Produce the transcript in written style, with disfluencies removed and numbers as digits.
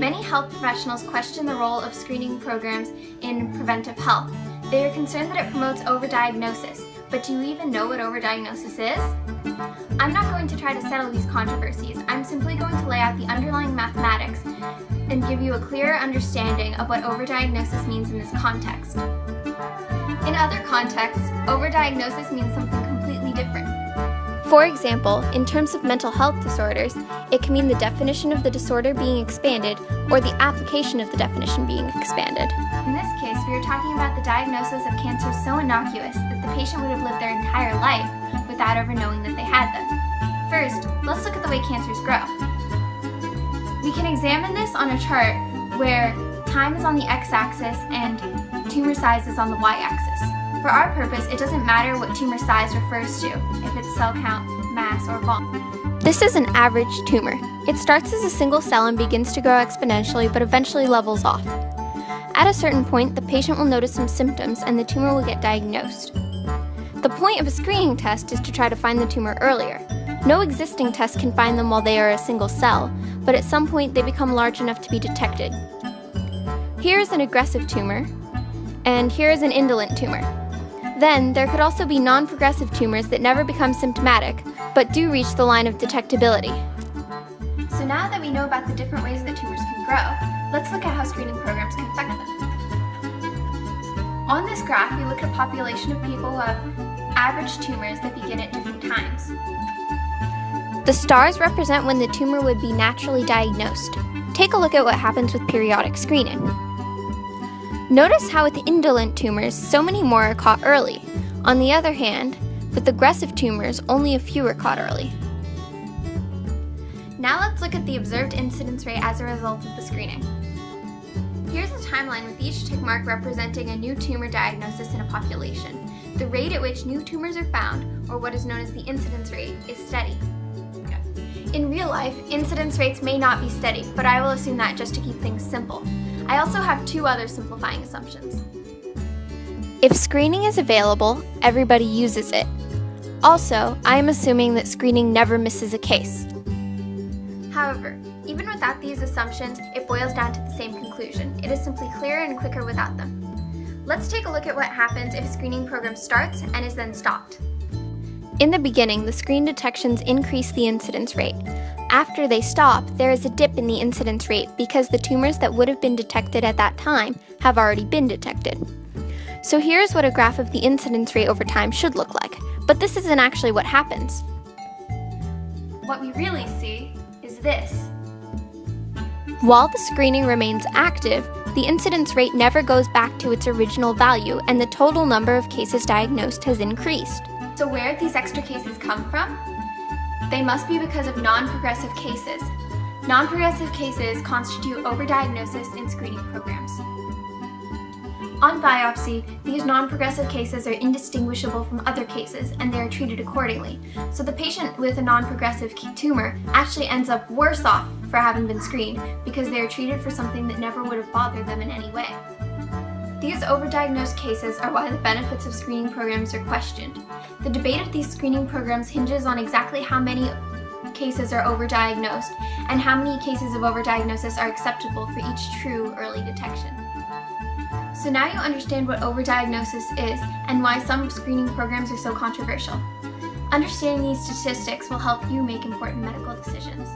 Many health professionals question the role of screening programs in preventive health. They are concerned that it promotes overdiagnosis. But do you even know what overdiagnosis is? I'm not going to try to settle these controversies. I'm simply going to lay out the underlying mathematics and give you a clearer understanding of what overdiagnosis means in this context. In other contexts, overdiagnosis means something completely different. For example, in terms of mental health disorders, it can mean the definition of the disorder being expanded or the application of the definition being expanded. In this case, we are talking about the diagnosis of cancer so innocuous that the patient would have lived their entire life without ever knowing that they had them. First, let's look at the way cancers grow. We can examine this on a chart where time is on the x-axis and tumor size is on the y-axis. For our purpose, it doesn't matter what tumor size refers to, if it's cell count, mass, or volume. This is an average tumor. It starts as a single cell and begins to grow exponentially, but eventually levels off. At a certain point, the patient will notice some symptoms and the tumor will get diagnosed. The point of a screening test is to try to find the tumor earlier. No existing test can find them while they are a single cell, but at some point they become large enough to be detected. Here is an aggressive tumor, and here is an indolent tumor. Then, there could also be non-progressive tumors that never become symptomatic, but do reach the line of detectability. So now that we know about the different ways that tumors can grow, let's look at how screening programs can affect them. On this graph, we look at a population of people who have average tumors that begin at different times. The stars represent when the tumor would be naturally diagnosed. Take a look at what happens with periodic screening. Notice how with indolent tumors, so many more are caught early. On the other hand, with aggressive tumors, only a few are caught early. Now let's look at the observed incidence rate as a result of the screening. Here's a timeline with each tick mark representing a new tumor diagnosis in a population. The rate at which new tumors are found, or what is known as the incidence rate, is steady. In real life, incidence rates may not be steady, but I will assume that just to keep things simple. I also have two other simplifying assumptions. If screening is available, everybody uses it. Also, I am assuming that screening never misses a case. However, even without these assumptions, it boils down to the same conclusion. It is simply clearer and quicker without them. Let's take a look at what happens if a screening program starts and is then stopped. In the beginning, the screen detections increase the incidence rate. After they stop, there is a dip in the incidence rate because the tumors that would have been detected at that time have already been detected. So here's what a graph of the incidence rate over time should look like, but this isn't actually what happens. What we really see is this. While the screening remains active, the incidence rate never goes back to its original value and the total number of cases diagnosed has increased. So where did these extra cases come from? They must be because of non-progressive cases. Non-progressive cases constitute overdiagnosis in screening programs. On biopsy, these non-progressive cases are indistinguishable from other cases and they are treated accordingly. So the patient with a non-progressive tumor actually ends up worse off for having been screened because they are treated for something that never would have bothered them in any way. These overdiagnosed cases are why the benefits of screening programs are questioned. The debate of these screening programs hinges on exactly how many cases are overdiagnosed and how many cases of overdiagnosis are acceptable for each true early detection. So now you understand what overdiagnosis is and why some screening programs are so controversial. Understanding these statistics will help you make important medical decisions.